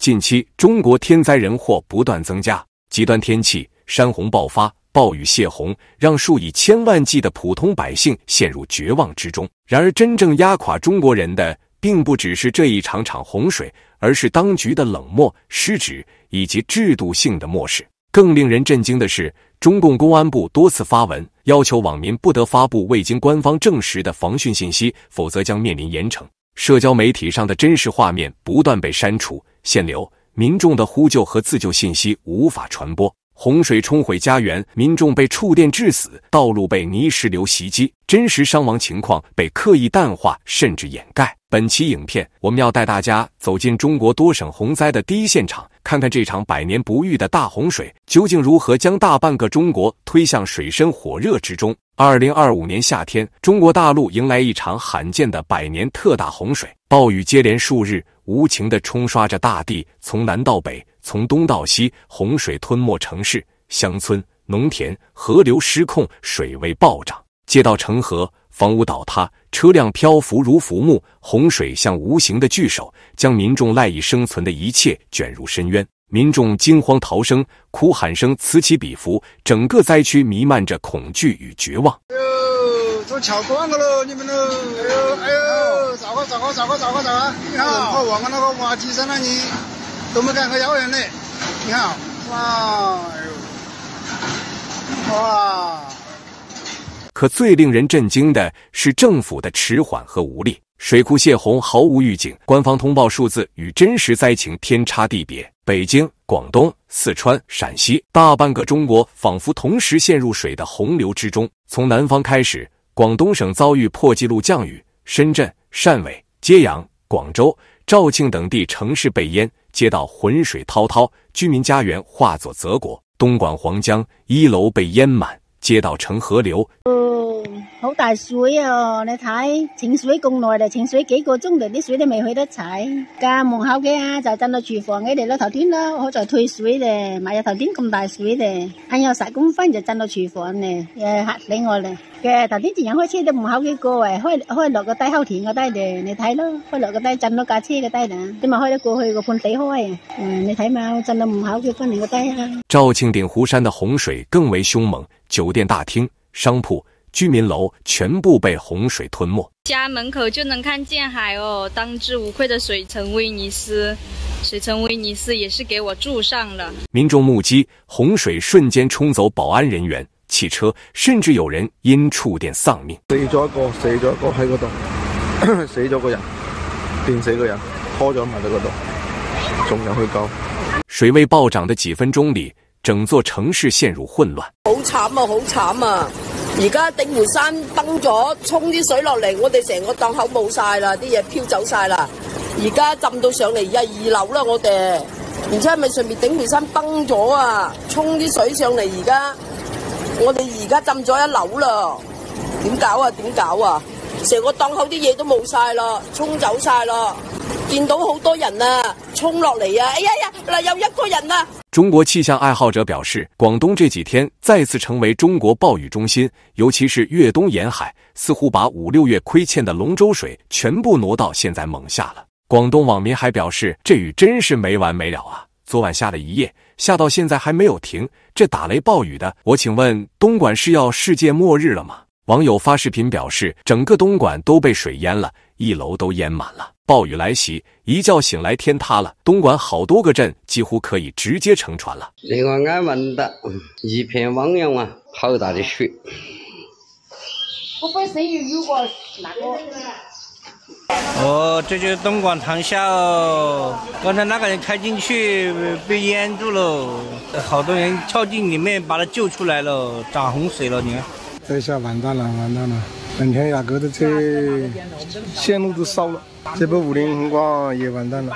近期中国天灾人祸不断增加，极端天气、山洪爆发、暴雨泄洪，让数以千万计的普通百姓陷入绝望之中。然而，真正压垮中国人的，并不只是这一场场洪水，而是当局的冷漠、失职以及制度性的漠视。更令人震惊的是，中共公安部多次发文，要求网民不得发布未经官方证实的防汛信息，否则将面临严惩。社交媒体上的真实画面不断被删除、限流，民众的呼救和自救信息无法传播。洪水冲毁家园，民众被触电致死，道路被泥石流袭击，真实伤亡情况被刻意淡化甚至掩盖。本期影片，我们要带大家走进中国多省洪灾的第一现场，看看这场百年不遇的大洪水究竟如何将大半个中国推向水深火热之中。2025年夏天，中国大陆迎来一场罕见的百年特大洪水，暴雨接连数日，无情地冲刷着大地，从南到北，从东到西，洪水吞没城市、乡村、农田，河流失控，水位暴涨，街道成河，房屋倒塌，车辆漂浮如浮木。洪水像无形的巨手，将民众赖以生存的一切卷入深渊。民众惊慌逃生，哭喊声此起彼伏，整个灾区弥漫着恐惧与绝望。哎呦，都桥断了喽，你们喽！哎呦，咋个！你看，跑往那个挖机上那里都没赶快要人嘞。你看，哇，哎呦，哇！可最令人震惊的是政府的迟缓和无力。水库泄洪毫无预警，官方通报数字与真实灾情天差地别。北京、广东、四川、陕西，大半个中国仿佛同时陷入水的洪流之中。从南方开始，广东省遭遇破纪录降雨，深圳、汕尾、揭阳、广州、肇庆等地城市被淹，街道浑水滔滔，居民家园化作泽国。东莞黄江一楼被淹滿，街道成河流。好大水啊！你睇停水咁耐啦，停水幾個鐘頭，啲水都未去得齊。家門口嘅啊，就浸到廚房嘅嚟啦。頭天啦，好在退水咧，咪有頭天咁大水咧，還有10公分就浸到廚房咧，嚇死我咧！嘅頭天自然開車到門口幾個誒，開落個低後田個低咧，你睇咯，開落個低浸到架車嘅低啦，點咪開得過去個半地開啊？你睇嘛，浸到門口幾分嚟個低啊！肇慶鼎湖山的洪水更為兇猛，酒店大廳、商鋪、居民樓全部被洪水吞沒，家門口就能看見海哦。當之無愧的水城威尼斯也是給我住上了。民眾目擊洪水瞬間沖走保安人員、汽車，甚至有人因觸電喪命。死咗一個喺嗰度，死咗個人，電死個人，拖咗埋到嗰度，仲有去救。水位暴漲的幾分鐘裡，整座城市陷入混亂。好慘啊！而家鼎湖山崩咗，沖啲水落嚟，我哋成個檔口冇晒啦，啲嘢飄走晒啦。而家浸到上嚟2樓啦，我哋，而且係咪上面鼎湖山崩咗啊？沖啲水上嚟，我哋而家浸咗1樓啦，點搞啊？成個檔口啲嘢都冇晒啦，沖走晒啦。見到好多人啊，衝落嚟啊！哎呀，嗱有1個人啊！中國氣象愛好者表示，廣東這幾天再次成為中國暴雨中心，尤其是粵東沿海，似乎把5、6月虧欠的龍舟水全部挪到現在猛下了。廣東網民還表示，這雨真是沒完沒了啊！昨晚下了一夜，下到現在還沒有停，這打雷暴雨的，我請問東莞是要世界末日了嗎？網友發視頻表示，整個東莞都被水淹了，1樓都淹滿了。暴雨來襲，一覺醒來天塌了，東莞好多個鎮幾乎可以直接乘船了。離岸安穩的一片汪洋啊，好大的水。不會誰有過哪個？哦，這就是東莞塘下哦，剛才那個人開進去被淹住了，好多人跳進裡面把他救出來了，漲洪水了，你看。這下完蛋了，本田雅閣的這線路都燒了，這部50宏光也完蛋了，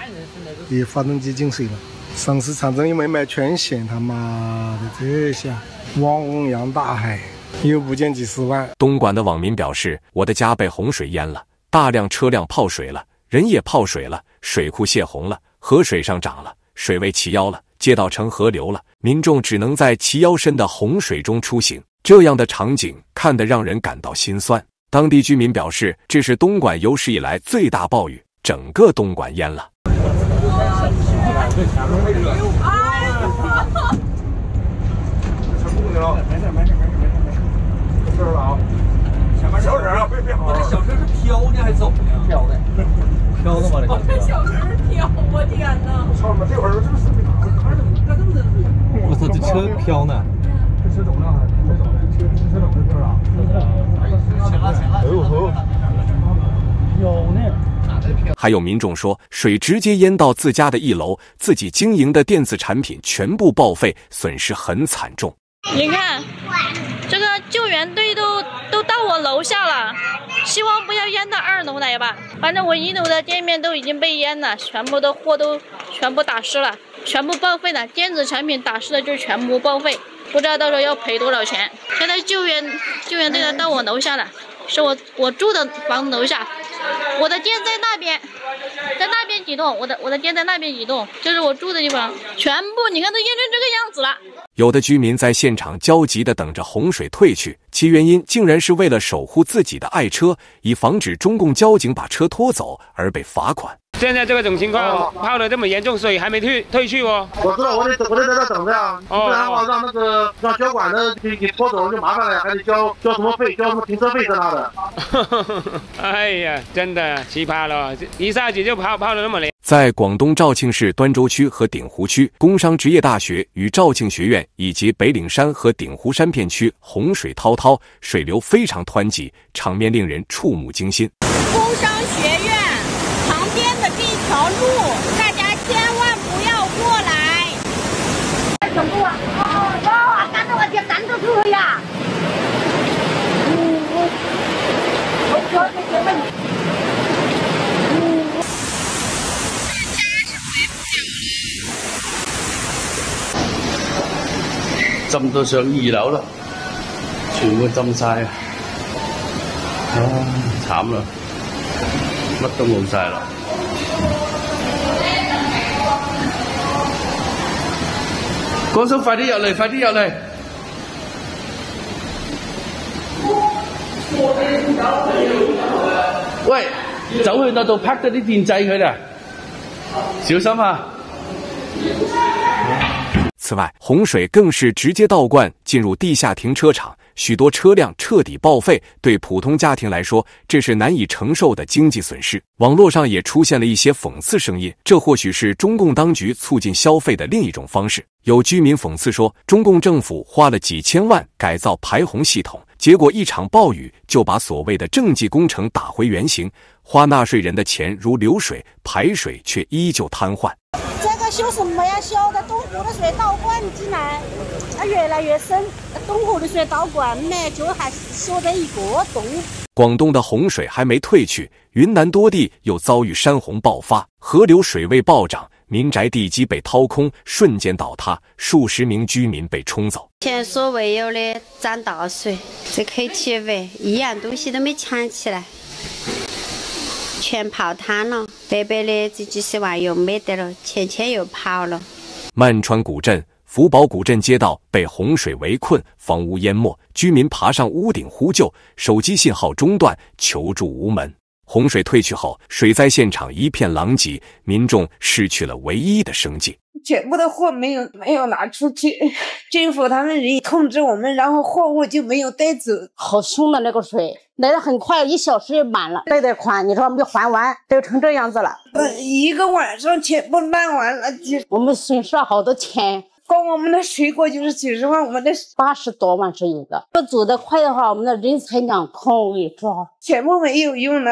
也發動機進水了，上市長城又沒買全險，他媽的這下汪洋大海，又不見幾10萬。東莞的網民表示，我的家被洪水淹了，大量車輛泡水了，人也泡水了，水庫泄洪了，河水上漲了，水位齊腰了，街道成河流了，民眾只能在齊腰深的洪水中出行。這樣的場景看得讓人感到心酸。當地居民表示，這是東莞有史以來最大暴雨，整個東莞淹了。小车啊，别我这小车是飘呢还是走呢？飘的，飘的吗？我这小车是飘，我天哪！操他妈，这会儿这是干这么的？我操，这车飘呢？这车走呢？没走呢？车怎么回事啊？哎呦呵，飘呢！还有民众说，水直接淹到自家的1楼，自己经营的电子产品全部报废，损失很惨重。你看，这个救援队都到我楼下了，希望不要淹到2楼来吧。反正我1楼的店面都已经被淹了，全部的货都全部打湿了，全部报废了。电子产品打湿了就全部报废，不知道到时候要赔多少钱。现在救援队到我楼下了，是我住的房子楼下。我的店在那边几栋，我的店在那边几栋，就是我住的地方，全部你看都淹成这个样子了。有的居民在现场焦急地等着洪水退去，其原因竟然是为了守护自己的爱车，以防止中共交警把车拖走而被罚款。现在这种情况，泡得这么严重，水还没退去哦。我知道，我得在这等着啊，不然的话让交管的给拖走就麻烦了，还得交什么费，交什么停车费这那的。哎呀，真的奇葩了，一下子就泡得那么厉害。在广东肇庆市端州区和鼎湖区，工商职业大学与肇庆学院以及北岭山和鼎湖山片区洪水滔滔，水流非常湍急，场面令人触目惊心。工商学院旁边的这条路，大家千万不要过来。走路啊！哦，赶着我去，赶着出去呀！浸到上2樓啦，全部浸晒啊！慘啦，乜都冇晒啦。江叔，快啲入嚟，快啲入嚟！喂，走去那度拍咗啲電掣佢啦，小心啊！此外，洪水更是直接倒灌进入地下停车场，许多车辆彻底报废，对普通家庭来说，这是难以承受的经济损失。网络上也出现了一些讽刺声音，这或许是中共当局促进消费的另一种方式。有居民讽刺说，中共政府花了几千万改造排洪系统，结果一场暴雨就把所谓的政绩工程打回原形，花纳税人的钱如流水，排水却依旧瘫痪。这个修什么呀？修的东湖的水倒灌进来，它越来越深。东湖的水倒灌呢，就还修了一个洞。广东的洪水还没退去，云南多地又遭遇山洪爆发，河流水位暴涨，民宅地基被掏空，瞬间倒塌，数十名居民被冲走。前所未有的涨大水，这 KTV 一样东西都没抢起来，全泡汤了。白白的这几十万又没得了，钱又跑了。曼川古镇、福宝古镇街道被洪水围困，房屋淹没，居民爬上屋顶呼救，手机信号中断，求助无门。洪水退去后，水灾现场一片狼藉，民众失去了唯一的生计。全部的货没有拿出去，政府他们一通知我们，然后货物就没有带走。好凶的那个水，来的很快，1小时就满了，带宽，你说我们就还完，都成这样子了。一个晚上全部烂完了，我们损失了好多钱。光我们的水果就是90万，我们的80多万是有的。要走得快的话，我们的人财两空，我跟你说，全部没有用了。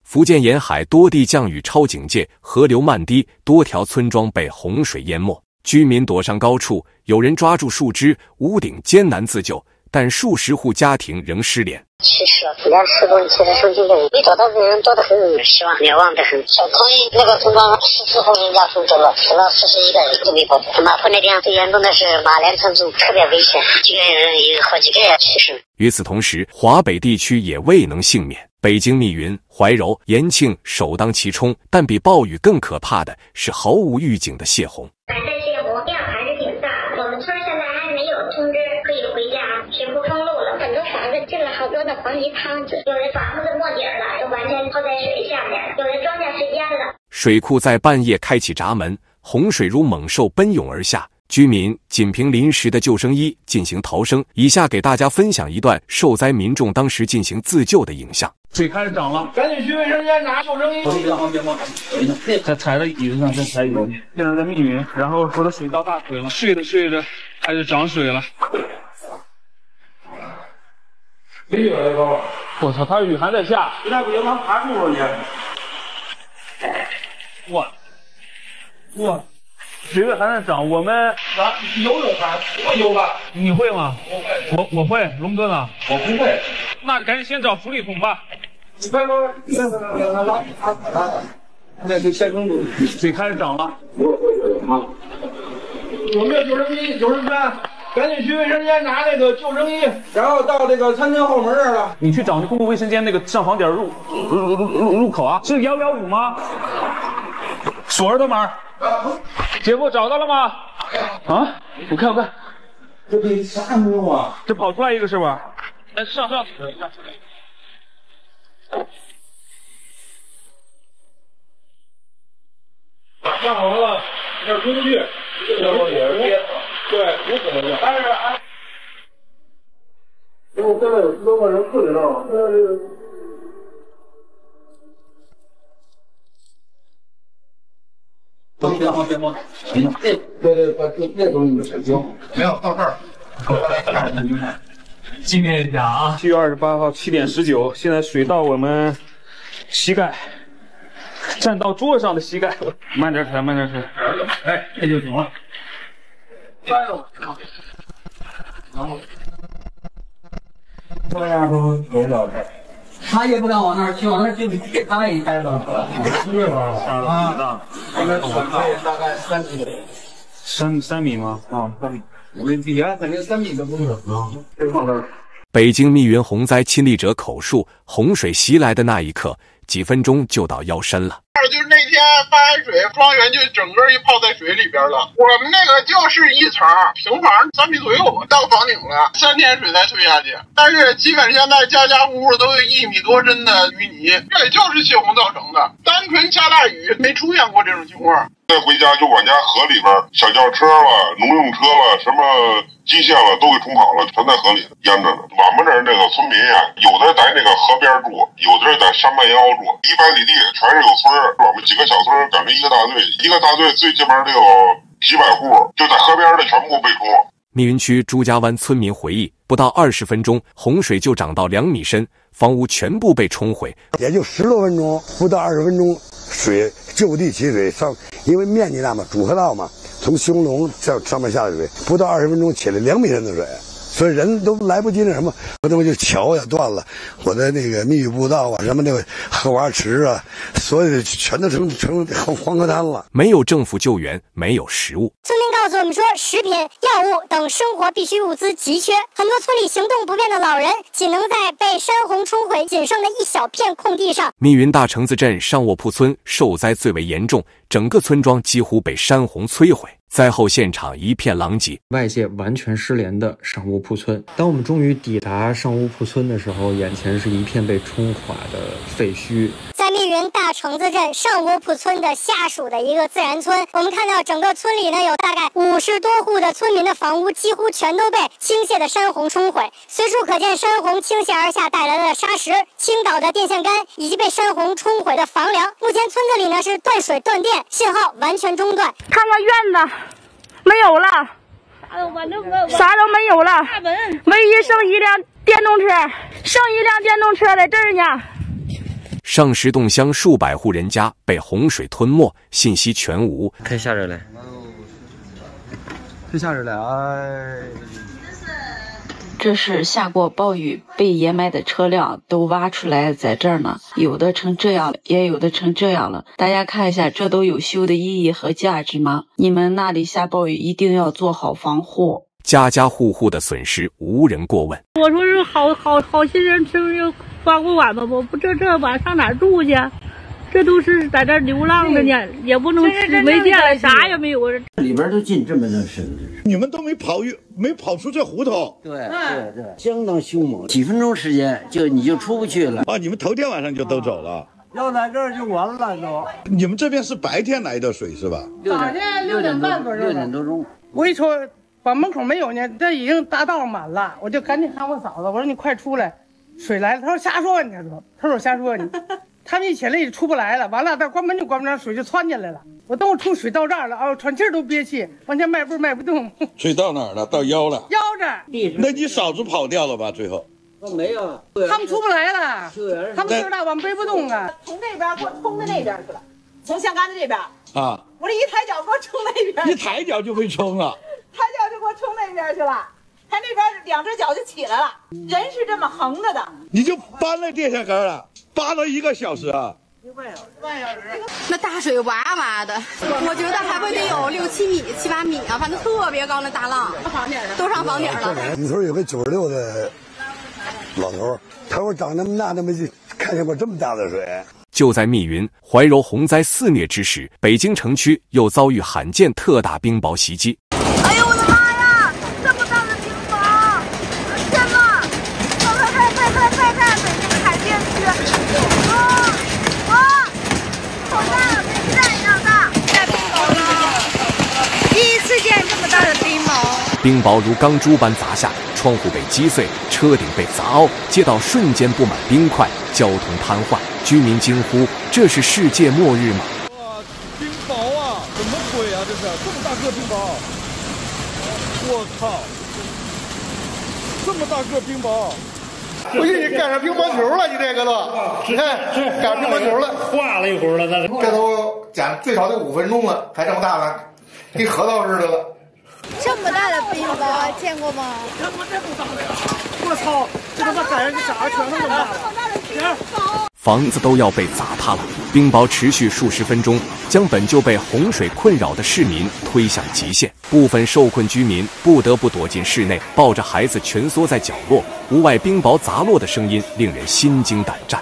福建沿海多地降雨超警戒，河流漫低，多条村庄被洪水淹没，居民躲上高处，有人抓住树枝，屋顶艰难自救，但数十户家庭仍失联。去世了，2、4公里其实受惊的人没找到的人多得很，失望灭亡的很。小康那个村庄14户人家受救了，死了41个人都没保住。马坡那边最严重的是马连村组，特别危险，几个人有好几个人去世。与此同时，华北地区也未能幸免。北京密云、怀柔、延庆首当其冲，但比暴雨更可怕的是毫无预警的泄洪。这泄洪量还是挺大，我们村现在还没有通知可以回家，水库封路了，很多房子进了好多的黄泥汤子，有的房子都没底儿了，都完全泡在水下面，有的庄稼睡家了。水库在半夜开启闸门，洪水如猛兽奔涌而下，居民仅凭临时的救生衣进行逃生。以下给大家分享一段受灾民众当时进行自救的影像。水开始涨了，赶紧去卫生间拿救生衣。再踩在椅子上，再踩椅子。现在在密云，然后我的水到大腿了，睡着睡着开始涨水了。没有了，高。我操，它雨还在下，现在不行，它爬住了你。哇，水位还在涨，我们游泳吧，我游吧，你会吗？我会，龙哥呢？我不会。那赶紧先找浮力桶吧。你快说，那就先更水开始涨了。有没有救生衣？救生圈？赶紧去卫生间拿那个救生衣，然后到这个餐厅后门这儿了。你去找那公共卫生间那个上访点入口啊，是115吗？锁着的门。姐夫找到了吗？啊，我看，这得啥没有啊？这跑出来一个是吧？来上。上好了，这工具，对，无可能的。但是因为现在有10多个人睡在这儿了，别摸，对，把这东西行，没有到这儿。纪念一下啊！7月28号7点19，现在水到我们膝盖，站到桌子上的膝盖，慢点踩。哎，这就行了。然后，这样说走不了这儿。他也不敢往那儿去，往那儿去给他一开了。对吧？应该大概3米。3米吗？啊，3米。我们底下肯定3米都不止啊。这放这儿。北京密云洪灾亲历者口述：洪水袭来的那一刻，几分钟就到腰身了。就是那天发完水，庄园就整个一泡在水里边了。我们那个就是一层平房，3米左右吧，到房顶了，3天水才退下去。但是基本现在家家户户都有1米多深的淤泥，这也就是泄洪造成的。单纯下大雨没出现过这种情况。再回家就往家河里边，小轿车了、农用车了、什么机械了都给冲跑了，全在河里淹着呢。我们这儿那个村民呀，有的在那个河边住，有的在山半腰住，100里地全是有村儿。我们几个小村赶着一个大队，最起码得有几百户，就在河边的全部被冲。密云区朱家湾村民回忆，不到20分钟，洪水就涨到2米深，房屋全部被冲毁。也就10多分钟，不到20分钟，水就地起水上，因为面积大嘛，主河道嘛，从兴隆上面下的水，不到20分钟起来2米深的水，所以人都来不及那什么，我那么就桥也断了，我的那个密雨步道啊，什么那个荷花池啊，所有的全都成黄河滩了。没有政府救援，没有食物。村民告诉我们说，食品、药物等生活必需物资急缺，很多村里行动不便的老人只能在被山洪冲毁仅剩的一小片空地上。密云大橙子镇上卧铺村受灾最为严重，整个村庄几乎被山洪摧毁。灾后现场一片狼藉，外界完全失联的上卧铺村。当我们终于抵达上卧铺村的时候，眼前是一片被冲垮的废墟。在密云大橙子镇上卧铺村的下属的一个自然村，我们看到整个村里呢有大概50多户的村民的房屋几乎全都被倾泻的山洪冲毁，随处可见山洪倾泻而下带来的沙石、倾倒的电线杆以及被山洪冲毁的房梁。目前村子里呢是断水断电，信号完全中断。看看院子没有了，啥都没有了，唯一剩一辆电动车，在这儿呢。上石洞乡数百户人家被洪水吞没，信息全无。太吓人了，太吓人了！哎，这是下过暴雨被掩埋的车辆都挖出来在这儿呢，有的成这样了，也有的成这样了。大家看一下，这都有修的意义和价值吗？你们那里下暴雨一定要做好防护。家家户户的损失无人过问。我说是好心人，是不是帮过俺们？我不这晚上哪住去？这都是在这流浪的呢，也不能吃，没电了，啥也没有。里边都进这么多深，你们都没跑出这胡同。对，相当凶猛，几分钟时间你就出不去了啊！你们头天晚上就都走了。要在这儿就完了都。你们这边是白天来的水是吧？早晨6点半左右。6点多钟。我一说把门口没有呢，这已经大道满了，我就赶紧喊我嫂子，我说你快出来，水来了。他说瞎说你，他说我瞎说你。他们一起来也出不来了，完了这关门就关不上，水就窜进来了。我等我出水到这儿了啊，喘气儿都憋气，往前迈步迈不动。水到哪儿了？到腰了。腰这。那你嫂子跑掉了吧？最后。没有，他们出不来了，他们知道我们背不动啊。从这边给我冲到那边去了，从香杆子这边啊，我这一抬脚给我冲那边，一抬脚就会冲了，抬脚就给我冲那边去了，他那边2只脚就起来了，人是这么横着的，你就搬了电线杆了，扒了1个小时啊。半小时，那大水哇哇的，我觉得还会得有6、7米、7、8米啊，反正特别高那大浪，都上房顶了。你说有个96的老头，他说长那么大都没看见过这么大的水。就在密云、怀柔洪灾肆虐之时，北京城区又遭遇罕见特大冰雹袭击。哎呦我的妈呀！这么大的冰雹！天哪！快！北京海淀区！好大，跟鸡蛋一样大！大冰雹了！第一次见这么大的冰雹。冰雹如钢珠般砸下，窗户被击碎，车顶被砸凹，街道瞬间布满冰块，交通瘫痪。居民惊呼：“这是世界末日吗？”哇，冰雹啊！怎么鬼啊？这是这么大个冰雹！我靠！这么大个冰雹！我以为你赶上乒乓球了，你这个都，你看赶上乒乓球了，化了一会儿了，那是。这都讲最少得5分钟了，还这么大了，跟核桃似的了。这么大的冰雹见过吗？我操！这他妈赶上个啥？全他妈大了！房子都要被砸塌了。冰雹持续数十分钟，将本就被洪水困扰的市民推向极限。部分受困居民不得不躲进室内，抱着孩子蜷缩在角落。屋外冰雹砸落的声音令人心惊胆战。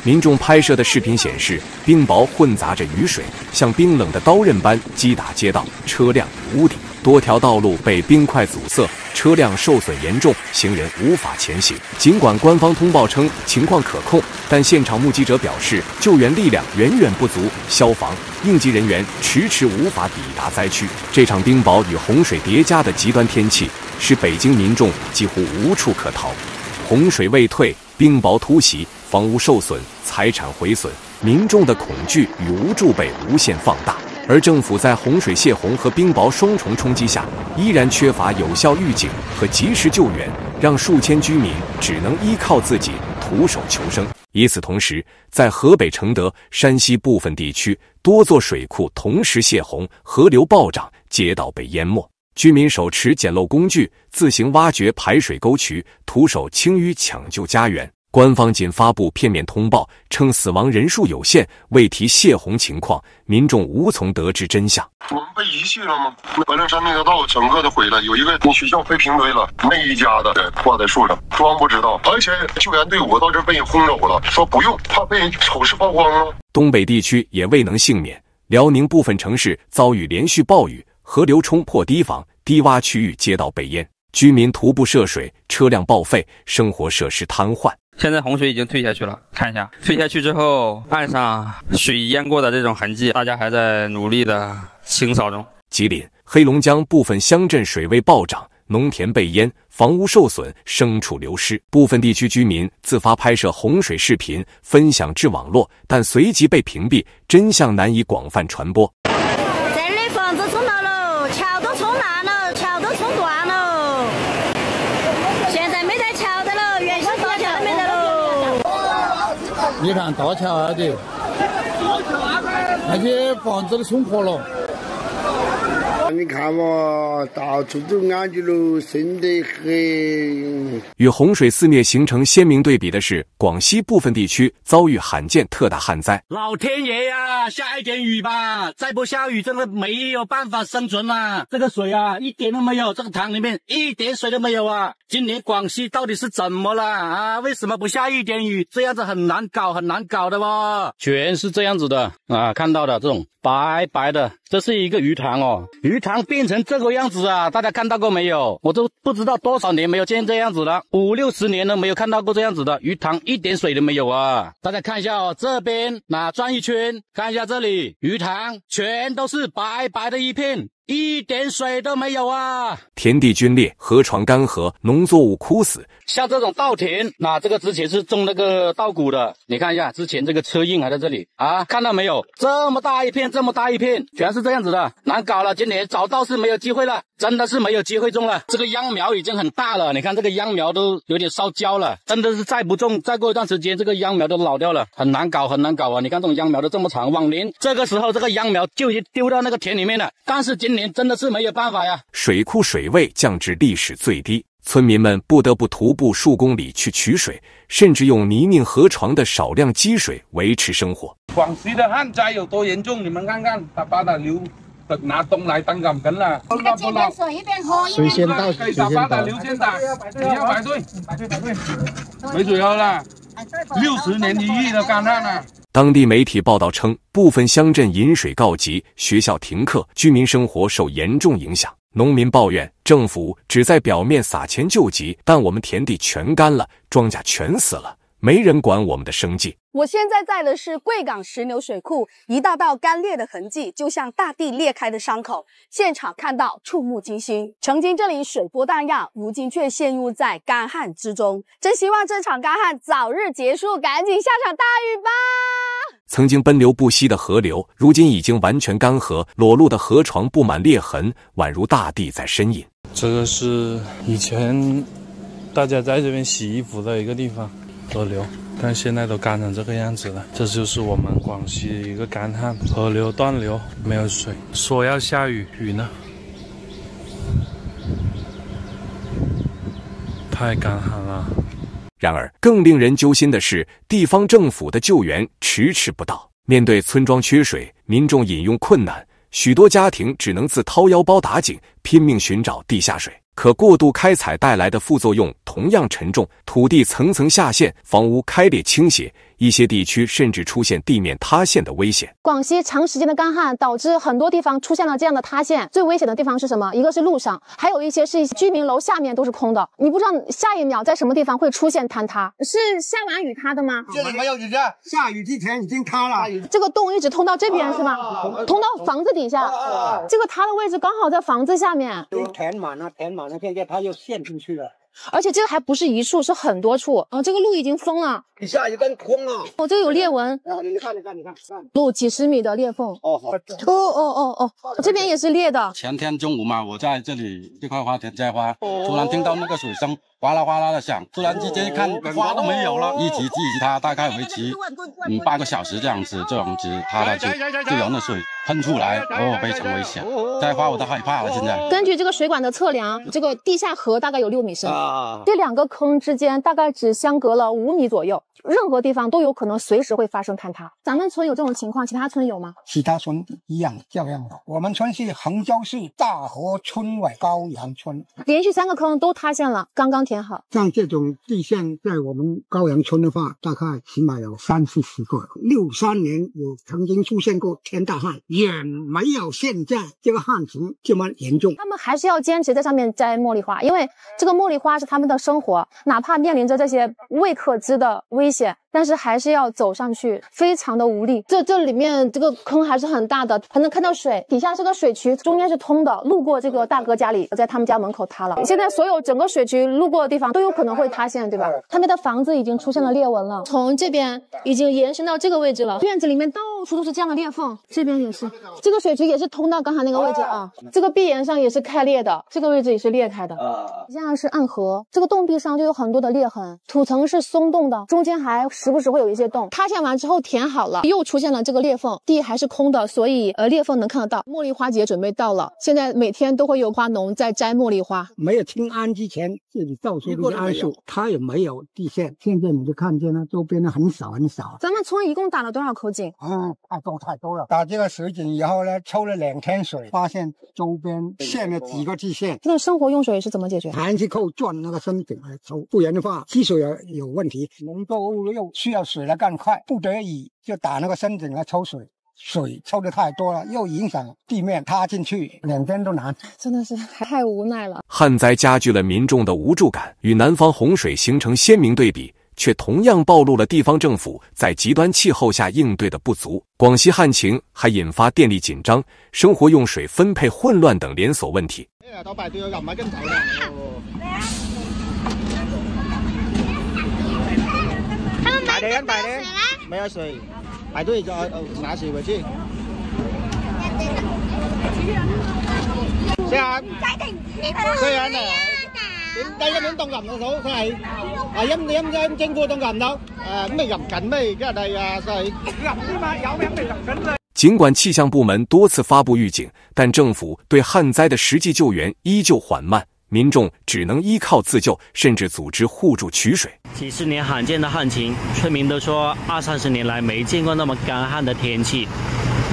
民众拍摄的视频显示，冰雹混杂着雨水，像冰冷的刀刃般击打街道、车辆、屋顶，多条道路被冰块阻塞，车辆受损严重，行人无法前行。尽管官方通报称情况可控，但现场目击者表示，救援力量远远不足，消防、应急人员迟迟无法抵达灾区。这场冰雹与洪水叠加的极端天气，使北京民众几乎无处可逃。洪水未退，冰雹突袭，房屋受损，财产毁损，民众的恐惧与无助被无限放大。而政府在洪水泄洪和冰雹双重冲击下，依然缺乏有效预警和及时救援，让数千居民只能依靠自己徒手求生。与此同时，在河北承德、山西部分地区，多座水库同时泄洪，河流暴涨，街道被淹没。居民手持简陋工具，自行挖掘排水沟渠，徒手清淤抢救家园。官方仅发布片面通报，称死亡人数有限，未提泄洪情况，民众无从得知真相。我们被遗弃了吗？白灵山那个道整个都毁了，有一个学校被平堆了，那一家的挂在树上，装不知道。而且救援队伍到这被人轰走了，说不用，怕被人丑事曝光啊。东北地区也未能幸免，辽宁部分城市遭遇连续暴雨，河流冲破堤防，低洼区域街道被淹，居民徒步涉水，车辆报废，生活设施瘫痪。现在洪水已经退下去了，看一下退下去之后，岸上水淹过的这种痕迹，大家还在努力的清扫中。吉林、黑龙江部分乡镇水位暴涨，农田被淹，房屋受损，牲畜流失。部分地区居民自发拍摄洪水视频，分享至网络，但随即被屏蔽，真相难以广泛传播。这里房子冲到了，桥都冲烂了，桥都冲断了，现在没得桥的了，原先大桥没得了。你看大桥啊的，那些房子都冲破了。你看嘛，到处都安居了，深得很。与洪水肆虐形成鲜明对比的是，广西部分地区遭遇罕见特大旱灾。老天爷呀，下一点雨吧！再不下雨，真的没有办法生存啊！这个水啊，一点都没有，这个塘里面一点水都没有啊！今年广西到底是怎么了啊？为什么不下一点雨？这样子很难搞，很难搞的哦。全是这样子的啊，看到的这种白白的，这是一个鱼塘哦。鱼塘变成这个样子啊，大家看到过没有？我都不知道多少年没有见这样子了，5、60年都没有看到过这样子的鱼塘，一点水都没有啊！大家看一下哦，这边转一圈，看一下这里鱼塘全都是白白的一片。一点水都没有啊！田地龟裂，河床干涸，农作物枯死。像这种稻田，这个之前是种那个稻谷的，你看一下，之前这个车印还在这里啊，看到没有？这么大一片，这么大一片，全是这样子的，难搞了。今年找到是没有机会了，真的是没有机会种了。这个秧苗已经很大了，你看这个秧苗都有点烧焦了，真的是再不种，再过一段时间，这个秧苗都老掉了，很难搞，很难搞啊！你看这种秧苗都这么长，往年这个时候这个秧苗就已经丢到那个田里面了，但是今年真的是没有办法呀。水库水位降至历史最低，村民们不得不徒步数公里去取水，甚至用泥泞河床的少量积水维持生活。广西的旱灾有多严重？你们看看，他把它拿东来当杆根了。这边水一边喝，水先到，水先到，流先打，你要排队，没水喝了，60年一遇的干旱了。当地媒体报道称，部分乡镇饮水告急，学校停课，居民生活受严重影响。农民抱怨，政府只在表面撒钱救急，但我们田地全干了，庄稼全死了，没人管我们的生计。我现在在的是贵港石牛水库，一道道干裂的痕迹，就像大地裂开的伤口。现场看到，触目惊心。曾经这里水波荡漾，如今却陷入在干旱之中。真希望这场干旱早日结束，赶紧下场大雨吧！曾经奔流不息的河流，如今已经完全干涸，裸露的河床布满裂痕，宛如大地在呻吟。这个是以前大家在这边洗衣服的一个地方，河流。但现在都干成这个样子了，这就是我们广西的一个干旱，河流断流，没有水，说要下雨，雨呢？太干旱了。然而，更令人揪心的是，地方政府的救援迟迟不到。面对村庄缺水，民众饮用困难，许多家庭只能自掏腰包打井，拼命寻找地下水。可过度开采带来的副作用同样沉重，土地层层下陷，房屋开裂倾斜，一些地区甚至出现地面塌陷的危险。广西长时间的干旱导致很多地方出现了这样的塌陷，最危险的地方是什么？一个是路上，还有一些是居民楼下面都是空的，你不知道下一秒在什么地方会出现坍塌。是下完雨塌的吗？这里没有雨的，下雨之前已经塌了。这个洞一直通到这边是吗？通到房子底下。这个塌的位置刚好在房子下面。填满了，现在它又陷进去了。而且这个还不是一处，是很多处。这个路已经封了，底下一根空了。这个有裂纹。你看，路几十米的裂缝。这边也是裂的。前天中午嘛，我在这里这块花田摘花，突然听到那个水声哗啦哗啦的响，突然之间一看花都没有了，一直它大概为期半个小时这样子，它就有那水喷出来，非常危险。摘花我都害怕了。现在根据这个水管的测量，这个地下河大概有6米深。这两个坑之间大概只相隔了5米左右，任何地方都有可能随时会发生坍塌。咱们村有这种情况，其他村有吗？其他村一样这样的。我们村是衡州市大河村委高阳村，连续3个坑都塌陷了，刚刚填好。像这种地陷在我们高阳村的话，大概起码有30-40个。63年有曾经出现过天大旱，也没有现在这个旱情这么严重。他们还是要坚持在上面摘茉莉花，因为这个茉莉花是他们的生活，哪怕面临着这些未可知的危险，但是还是要走上去，非常的无力。这里面这个坑还是很大的，还能看到水，底下是个水渠，中间是通的，路过这个大哥家里，在他们家门口塌了。现在所有整个水渠路过的地方都有可能会塌陷，对吧？他们的房子已经出现了裂纹了，从这边已经延伸到这个位置了，院子里面到到处都是这样的裂缝，这边也是，这个水渠也是通到刚才那个位置啊，这个壁岩上也是开裂的，这个位置也是裂开的。这样是暗河，这个洞壁上就有很多的裂痕，土层是松动的，中间还时不时会有一些洞。塌陷完之后填好了，又出现了这个裂缝，地还是空的，所以裂缝能看得到。茉莉花节准备到了，现在每天都会有花农在摘茉莉花。没有清安之前，这里到处都是桉树，它也没有地线。现在你就看见了，周边的很少很少。咱们村一共打了多少口井？太多了。打这个水井以后呢，抽了2天水，发现周边陷了几个地线。那生活用水是怎么解决？还去扣钻那个深井来抽，不然的话积水有问题。农作物又需要水来干快，不得已就打那个深井来抽水。水抽的太多了，又影响地面塌进去，2天都难，真的是太无奈了。旱灾加剧了民众的无助感，与南方洪水形成鲜明对比，却同样暴露了地方政府在极端气候下应对的不足。广西旱情还引发电力紧張、生活用水分配混亂等連鎖問題。排隊，沒有水，排隊就拿水回去。雖然第一年凍入唔到，佢係陰政府凍入唔到，咩入緊咩，而家係水入啫嘛，有名未入緊啦。尽管气象部門多次發布預警，但政府對旱災的實際救援依舊緩慢，民眾只能依靠自救，甚至組織互助取水。幾十年罕見的旱情，村民都說20-30年來沒見過那麼乾旱的天氣。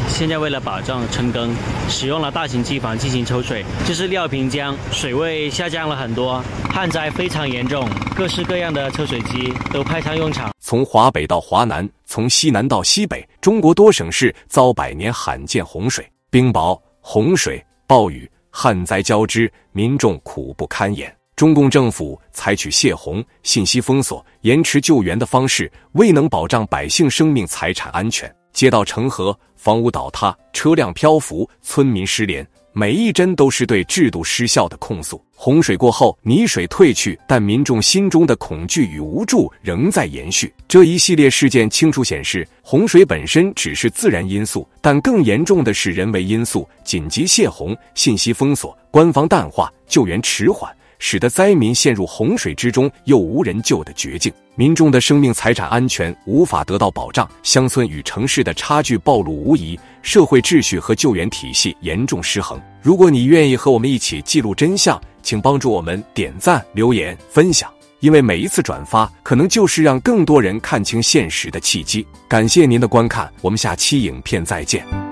現在為了保障春耕，使用了大型機房進行抽水，就是廖平江，水位下降了很多，旱災非常嚴重，各式各樣的抽水機都派上用場。從華北到華南，從西南到西北，中國多省市遭百年罕見洪水，冰雹、洪水、暴雨、旱災交織，民眾苦不堪言。中共政府採取泄洪、信息封鎖、延遲救援的方式，未能保障百姓生命財產安全。街道成河，房屋倒塌，車輛漂浮，村民失聯，每一針都是對制度失效的控訴。洪水過後，泥水退去，但民眾心中的恐懼與無助仍在延續。這一系列事件清楚顯示，洪水本身只是自然因素，但更嚴重的是人為因素，緊急泄洪、信息封鎖、官方淡化、救援遲緩，使得災民陷入洪水之中又無人救的絕境，民眾的生命財產安全無法得到保障，鄉村與城市的差距暴露無遺，社會秩序和救援體系嚴重失衡。如果你願意和我們一起記錄真相，請幫助我們點讚、留言、分享，因為每一次轉發可能就是讓更多人看清現實的契機。感謝您的觀看，我們下期影片再見。